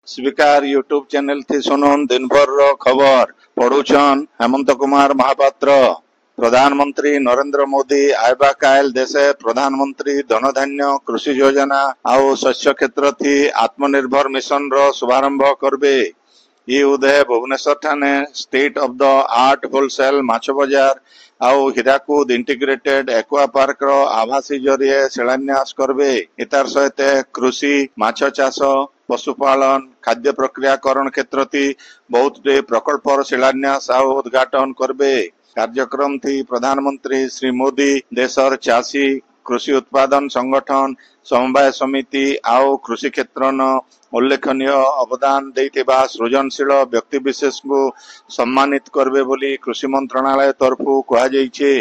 स्वीकार YouTube channel थी सुनन दिन भर रो खबर पढ़ुछन हेमंत कुमार महापात्र। प्रधानमंत्री नरेंद्र मोदी आयबा कायल देशे प्रधानमंत्री धनधान्य कृषि योजना आउ शस्य क्षेत्र थी आत्मनिर्भर मिशन रो शुभारंभ करबे। ये उदय भुवनेश्वर ठाने state of the art wholesale माछ बाजार आउ हीराकुद इंटीग्रेटेड एक्वा पार्क रो आभासी जरिए शिलान्यास करबे। इतार सहित कृषि माछ चाष पशुपालन खाद्य प्रक्रियाकरण क्षेत्र थी बहुत प्रकल्प शिलान्यास आउ उद्घाटन करबे। कार्यक्रम थी प्रधानमंत्री श्री मोदी देशर चाषी कृषि उत्पादन संगठन समवाय समिति आउ कृषि क्षेत्र न उल्लेखनीय अवदान देइथिबा सृजनशील व्यक्ति विशेष को सम्मानित करबे बोली कृषि मंत्रालय तरफु कहा जाइछे।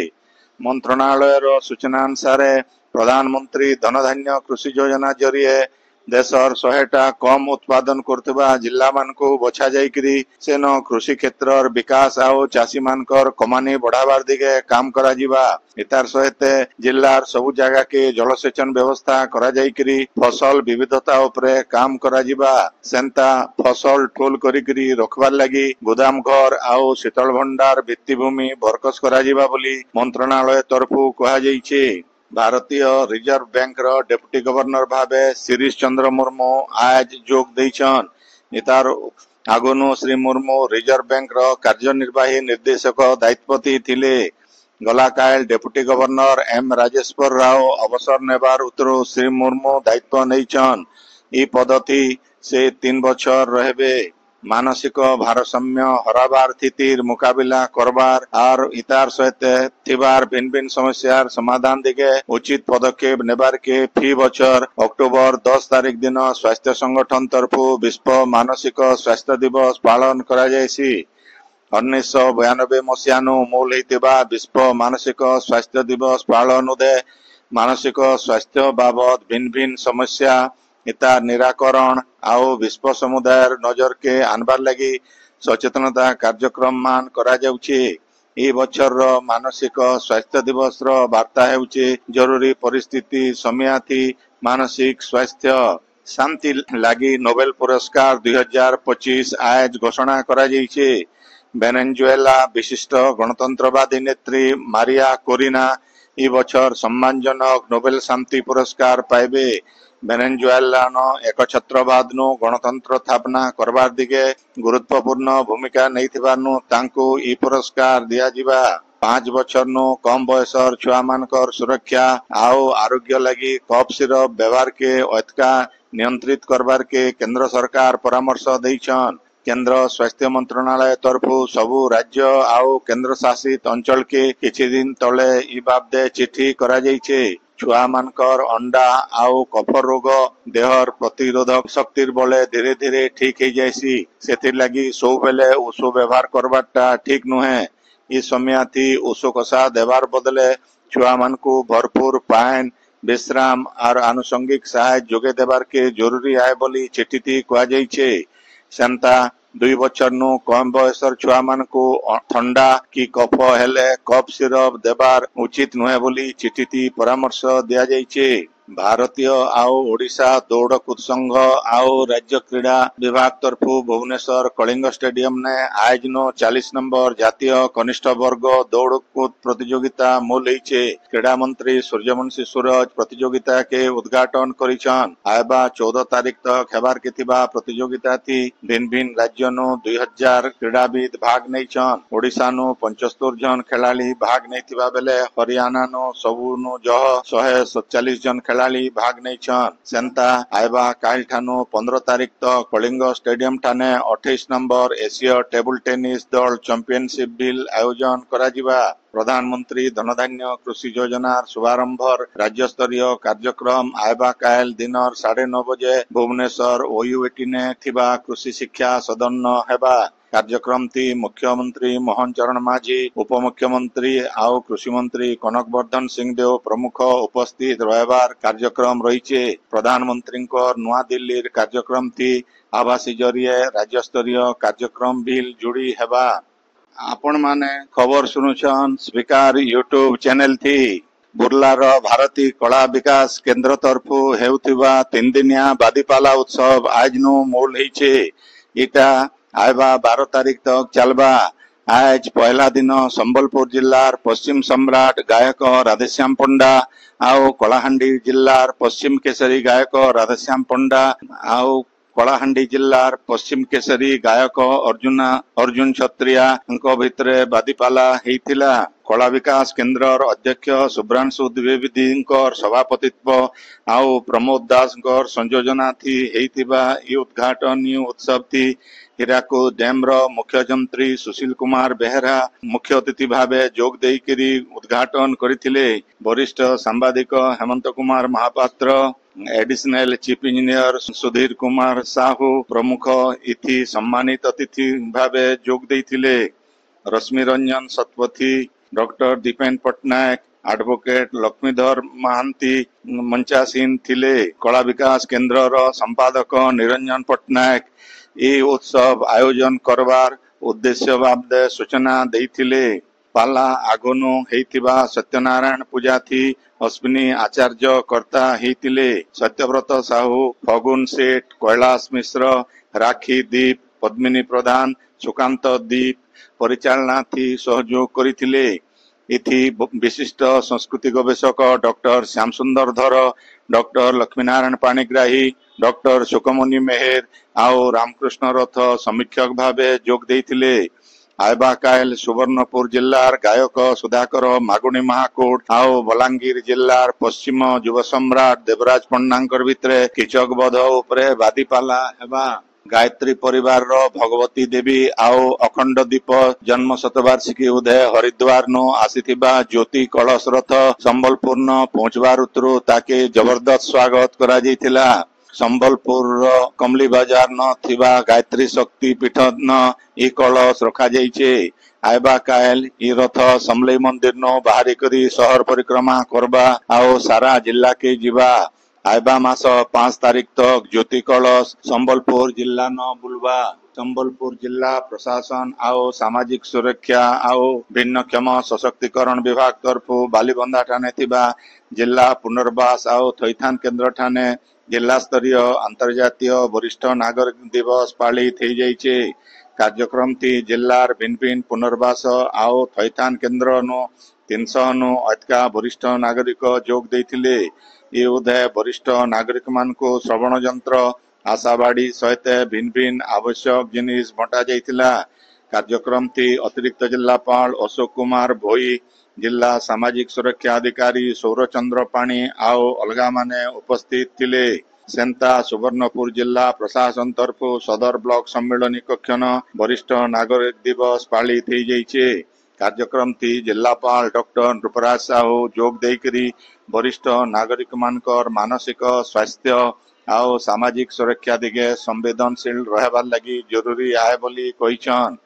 मंत्रालय रो सूचना अनुसार प्रधानमंत्री धनधान्य कृषि योजना जरिए देशर 100टा कम उत्पादन करथिबा जिल्ला मानकु बछा जाइकरी सेन कृषि क्षेत्रर विकास आउ चाषी मानकर कमानी बढ़ावार दिगे काम करा जिबा। इतार सहित जिल्लार सबु जगह के जलसेचन व्यवस्था करा जाइकरी फसल विविधता उपरे काम करा जिबा। सेंता फसल टोल करिकरी रखबार लगी गोदाम घर आउ शीतल भंडार भित्तिभूमि बरकस करा जिबा बोली मंत्रालय तरफु कहा जाइछे। भारतीय रिजर्व बैंक रो डेप्यूटी गवर्नर भावे शिरीष चंद्र मुर्मू आज जोग देइछन। इतार आगुनु श्री मुर्मू रिजर्व बैंक रो कार्यनिर्वाही निर्देशक दायित्वती थिले। गला कायल deputy governor M Rajeshwar Rao अवसर नेबार उतरु श्री मुर्मू दायित्व नेइछन। ई पदथी से 3 बछर रहबे। मानसिक भारसाम्य हराबार स्थितिर मुकाबिला करबार और इतार सहित थिबार भिन्न भिन्न समस्यार समाधान दिगे उचित पदक्षेप नेबार के फी बछर अक्टोबर 10 तारीख दिन स्वास्थ्य संगठन तरफु विश्व मानसिक स्वास्थ्य दिवस पालन करा जायसी। 1992 मसीहानु मूल होइतिबा विश्व मानसिक स्वास्थ्य दिवस पालन उदे मानसिक स्वास्थ्य बाबद भिन्न भिन्न समस्या इतार निराकरण आउ विश्व समुदाय नजर के आनबार लगी सचेतनता कार्यक्रम मान करा जाउछे। ई बछर मानसिक स्वास्थ्य दिवस रो वार्ता हेउछे जरूरी परिस्थिति समयाथी मानसिक स्वास्थ्य शांति लागी नोबेल पुरस्कार 2025 आज घोषणा करा जाइछे। वेनेजुएला विशिष्ट गणतंत्रवादी नेत्री मारिया कोरिना ई बछर सम्मानजनक नोबेल शांति पुरस्कार पाइबे। वेनेजुएला न एकछत्रवाद नु गणतंत्र स्थापना करबार दिगे गुरुत्वपूर्ण भूमिका नैथिबारनु तांकु ई पुरस्कार दिया जिबा। 5 बछर नु कम बयसर छुआ मानकर सुरक्षा आउ आरोग्य लगी कफ सिरप व्यवहार के अतका नियंत्रित करबार के केंद्र सरकार परामर्श देइछन। केंद्र स्वास्थ्य मंत्रालय तरफु सबु राज्य आउ केंद्र शासित अंचल के किछि दिन तले ई बाबदे चिट्ठी करा जाइछे। छुआ मानकर अंडा आउ कफर रोग देहर प्रतिरोधक शक्तिर बले धीरे धीरे ठीक हो जायसी। सेथिर लगी सब बेले ओषो व्यवहार करबाटा ठीक नुहे। ई समयाथी ओषो कषा देवार बदले छुआ मानकु भरपूर पान विश्राम और आनुषंगिक सहाय जोगे देबार के जरूरी आए बोली चिट्ठी कहा जाइछे। सेंता 2 बछर नु कम बयसर छुआ मानकु ठंडा की कफ हेले कफ सिरप देबार उचित नुहे बोली चिट्ठी परामर्श दिया जाइछे। भारतीय आउ ओडिशा दौड़ कूद संघ आउ राज्य क्रीड़ा विभाग तरफु भुवनेश्वर कलिंग स्टेडियम ने आयोजन 40 नंबर जातीय कनिष्ठ वर्ग दौड़ कूद प्रतियोगिता मूल होइछे। क्रीड़ा मंत्री सूर्यवंशी सूरज प्रतियोगिता के उद्घाटन करिछन। आयबा 14 तारीख तक हेबार के थिबा प्रतियोगिता थी भिन्न भिन्न राज्य नु 2000 क्रीड़ाविद भाग नैछन। ओडिशा नु 75 जन खेलाड़ी भाग नैथिबा बेले हरियाणा नु सबु नु जह 147 जन खेलाड़ी भाग नैछन। सेंता आयबा काल ठानु 15 तारीख तक कलिंग स्टेडियम ठाने 28 नंबर एशिया टेबल टेनिस दल चैंपियनशिप बिल आयोजन करा जिबा। प्रधानमंत्री धनधान्य कृषि योजनार शुभारंभर राज्य स्तरीय कार्यक्रम आयबा कायल दिनर 9:30 बजे भुवनेश्वर ओयूएटी ने थिबा कृषि शिक्षा सदन हेबा। कार्यक्रम थी मुख्यमंत्री मोहन चरण माझी उपमुख्यमंत्री आउ कृषि मंत्री कनक वर्धन सिंह देव प्रमुख उपस्थित रहबार कार्यक्रम रहीचे। प्रधानमंत्री नुआ दिल्ली कार्यक्रम थी आभासी जरिए राज्य स्तरीय कार्यक्रम बिल जोड़ी हेबा। आपण माने खबर सुनुछन स्वीकार यूट्यूब चैनल थी। ବୁର୍ଲାର ଭାରତୀ କଳା ବିକାଶ କେନ୍ଦ୍ର ତରଫୁ ହେଉଥିବା 3 ଦିନିଆ ବାଦିପାଲା ଉତ୍ସବ ଆଜନୁ ମୂଳ ହେଇଛେ। ଇଟା ଆଇବା 12 ତାରିଖ ତକ ଚାଲବା। आज पहला दिन संबलपुर जिल्लार पश्चिम सम्राट गायक राधेश्याम पंडा आउ कलाहांडी जिल्लार पश्चिम केसरी गायक राधेश्याम पंडा आउ कलाहांडी जिल्लार पश्चिम केसरी गायक अर्जुन छत्रिया भितरे बादीपाला हेइतिला। कला विकास केन्द्र अध्यक्ष शुभ्रांशु द्विवेदी सभापतित्व आउ प्रमोद दास संयोजना थी हेइतिबा इ उद्घाटन उत्सव थी हीराकुद डैम रो मुख्य जंत्री सुशील कुमार बेहरा मुख्य अतिथि भावे जोग देइकिरी उद्घाटन करिथिले। वरिष्ठ सांबादिक Hemant Kumar Mahapatra additional chief engineer Sudhir Kumar Sahu प्रमुख इथि सम्मानित अतिथि भावे जोग देइथिले। रश्मि रंजन शतपथी डॉक्टर दीपेन पटनायक एडवोकेट लक्ष्मीधर महांती मंचासीन थिले। कला विकास केन्द्र रो संपादक निरंजन पटनायक ए उत्सव आयोजन करवार उद्देश्य बाबदे सूचना देइथिले। पाला आगनु हेइतिबा सत्यनारायण पूजा थी अश्विनी आचार्य कर्ता हेइतिले। सत्यव्रत साहू फगुन सेठ कैलाश मिश्र राखी दीप पद्मिनी प्रधान सुकांत दीप परिचालना थी सहयोग करिथिले। इथि विशिष्ट संस्कृति गवेषक डॉक्टर श्याम सुंदर धर डॉक्टर लक्ष्मीनारायण पाणिग्राही डॉक्टर सुकमणि मेहर आउ रामकृष्ण रथ समीक्षक भावे जोग देइथिले। आयबा कायल सुवर्णपुर जिल्लार गायक सुधाकर मागुणी महाकोट आउ बलांगीर जिल्लार पश्चिम युव सम्राट देवराज पंडांकर भितरे किचक बध उपरे बादीपाला हेबा। गायत्री परिवार रो भगवती देवी आउ अखंड दीप जन्म शतवार्षिकी उदय हरिद्वार नु आसीथिबा ज्योति कलश रथ संबलपुर न पहुंचबार उतरु ताके जबरदस्त स्वागत करा जाइथिला। संबलपुर कमली बाजार न थिबा गायत्री शक्ति पीठ न इ कलश रखा जाइछे। आयबा कायल इ रथ समलेई मंदिर न बाहरी करी शहर परिक्रमा करबा आउ सारा जिला के जिबा। आयबा मास 5 तारीख तक ज्योति कलश संबलपुर जिला न बुलवा। संबलपुर जिला प्रशासन आउ सामाजिक सुरक्षा आउ भिन्नक्षम सशक्तिकरण विभाग तरफु बालीबंधा ठाने थिबा जिला पुनर्वास आउ थैथान केन्द्र ठाने जिला स्तरीय अंतर्जातीय वरिष्ठ नागरिक दिवस पालित हो जाइछे। कार्यक्रम थी जिल्लार भिन्न भिन्न पुनर्वास आउ थैथान केन्द्र नु 300 नु अधिका वरिष्ठ नागरिक जोग देइथिले। ये उदय वरिष्ठ नागरिक मान को श्रवण यंत्र आशाबाड़ी सहित भिन्न भिन्न आवश्यक जिनिस बंटा जाइथिला। कार्यक्रम थी अतिरिक्त जिलापाल अशोक कुमार भोई जिला सामाजिक सुरक्षा अधिकारी सौरचंद्र पाणी आउ अलगा माने उपस्थित थिले। सेंता सुवर्णपुर जिला प्रशासन तरफु सदर ब्लॉक सम्मेलनी कक्षन वरिष्ठ नागरिक दिवस पालित हो जाइछे। कार्यक्रम थी जिलापाल डॉक्टर नृपराज साहू जोग देकरी वरिष्ठ नागरिक मानकर मानसिक स्वास्थ्य आउ सामाजिक सुरक्षा दिगे संवेदनशील रहबार लगी जरूरी आए बोली कहिछन।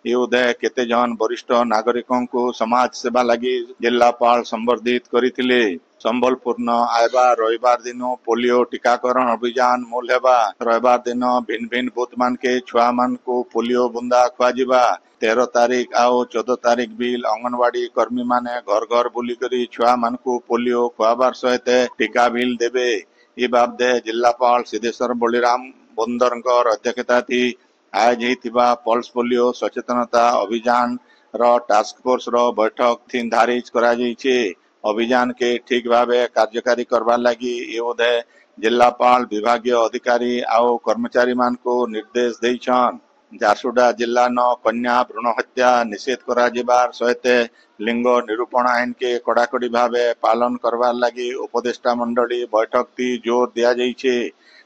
ये उदय केते जन वरिष्ठ नागरिकों को समाज सेवा लगी जिलापाल संवर्धित करिथिले। संबलपुर न आयबा रविवार दिन पोलियो टीकाकरण अभियान मूल हेबा। रविवार दिन भिन्न भिन्न बूथ मान के छुआ मान को पोलियो बुंदा खुआजिबा। 13 तारीख आउ 14 तारीख बिल अंगनवाड़ी कर्मी माने घर घर बुली करी छुआ मान को पोलियो खुआबार सहित टीका बिल देबे। इ बाबदे जिलापाल सिद्धेश्वर बलिराम बंदरकर अध्यक्षता थी आज हिथिबा पल्स पोलियो सचेतनता अभियान रो टास्क फोर्स रो बैठक थी धारिज करा जाइछे। अभियान के ठीक भावे कार्यकारी करबार लगी ये उदय जिलापाल विभागीय अधिकारी आउ कर्मचारी मान को निर्देश देइछन। झारसुगुड़ा जिला न कन्या भ्रूण हत्या निषेध करा जिबार सहित लिंग निरूपण आईन के कड़ाकड़ी भावे पालन करबार लगी उपदेष्टा मंडली बैठक थी जोर दिया जाइछे।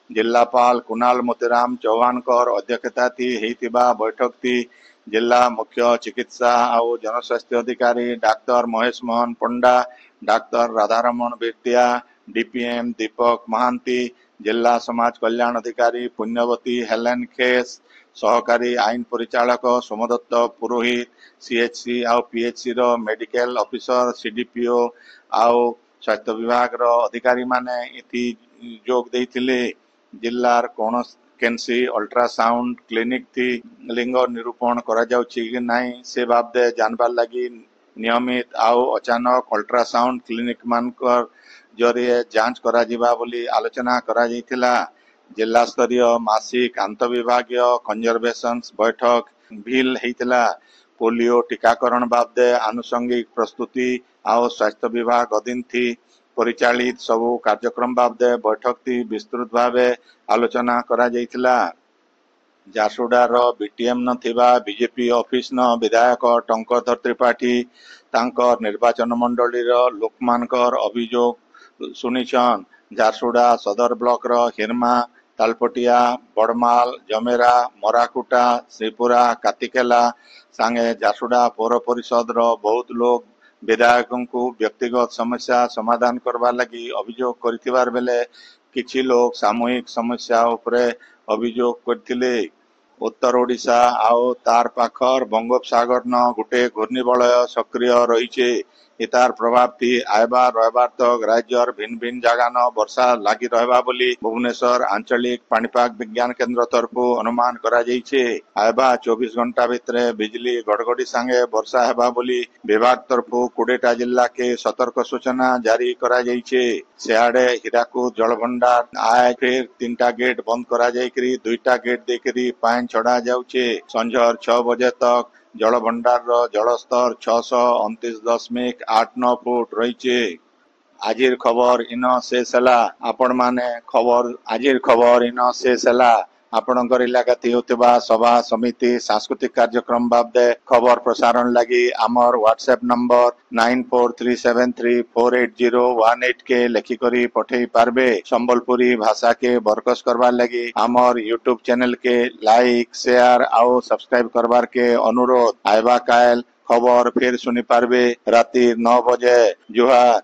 जिलापाल कुणाल मोतीराम चौहान कर अध्यक्षता थी हेतिबा बैठक थी जिला मुख्य चिकित्सा आउ जनस्वास्थ्य अधिकारी डाक्टर महेश मोहन पंडा डाक्टर राधारमण बेटिया डीपीएम दीपक महांती जिला समाज कल्याण अधिकारी पुण्यवती हेलेन खेस सहकारी आईन परिचालक सोमदत्त पुरोहित सीएचसी आउ पीएचसी रो मेडिकल ऑफिसर सीडीपीओ आउ स्वास्थ्य विभाग रो अधिकारी माने इथि जोग देइथिले। जिल्लार केनसी अल्ट्रासाउंड क्लिनिक थी लिंग निरूपण करा जाउछि कि नाही से बाबदे जानबार लगी नियमित आउ अचानक अल्ट्रासाउंड क्लिनिक मानकर जरिए जांच करा जिबा बोली आलोचना करा जाइथिला। जिला स्तरीय मासिक आंतविभागीय कंजर्वेशन बैठक भील हेतिला। पोलियो टीकाकरण बाबदे आनुषंगिक प्रस्तुति आउ स्वास्थ्य विभाग अधीन थी परिचालित सबु कार्यक्रम बाबदे बैठक थी विस्तृत भावे आलोचना करा जाइथिला। झारसुडार बीटीएम नथिबा बीजेपी ऑफिस न विधायक टंकधर त्रिपाठी तांकर निर्वाचन मंडलीर लोकमानकर अभियोग सुनिछन। झारसुडा सदर ब्लॉक रो हिरमा तालपटिया बड़माल जमेरा मराकुटा श्रीपुरा कातिकेला सांगे झारसुडा पौर परिषद रो बहुत लोग विधायकों को व्यक्तिगत समस्या समाधान करवा लगी अभियोग करथिबार बेले किछि लोग सामूहिक समस्या उपरे अभियोग करथिले। उत्तर ओडिशा आउ तार पाखर बंगोपसागर न गुटे घूर्णिबलय सक्रिय रहीचे। इतार प्रभाव थी आयबा रविवार तक राज्यर भिन्न भिन्न जगह न वर्षा लगी रहबा बोली भुवनेश्वर आंचलिक पाणीपाग विज्ञान केंद्र तरफु अनुमान करा जाइछे। आयबा 24 घंटा भितरे बिजली गड़गड़ी संगे वर्षा हेबा बोली विभाग तरफु 20टा जिला के सतर्क सूचना जारी करा जाइछे। सियाड़े हीराकुद जलभंडार आय फिर 3टा गेट बंद करा जाइकरी 2टा गेट देकरी पानी छड़ा जाउछे। संझर 6 बजे तक जलभंडार रो जलस्तर 629.89 फुट रहीचे। आजिर खबर इन शेष हला। आपण माने खबर आजिर खबर इन शेष हला। आपणकर इलाका थी होतिबा सभा समिति सांस्कृतिक कार्यक्रम बाबदे खबर प्रसारण लगी आमर व्हाट्सएप नंबर 9437348018 के लेखिकरी पठेई पारबे। संबलपुरी भाषा के बरकस करबार लगी आमर यूट्यूब चैनल के लाइक शेयर आउ सब्सक्राइब करबार के अनुरोध। आइबा कायल खबर फिर सुनी पारबे राति 9 बजे। जुहार।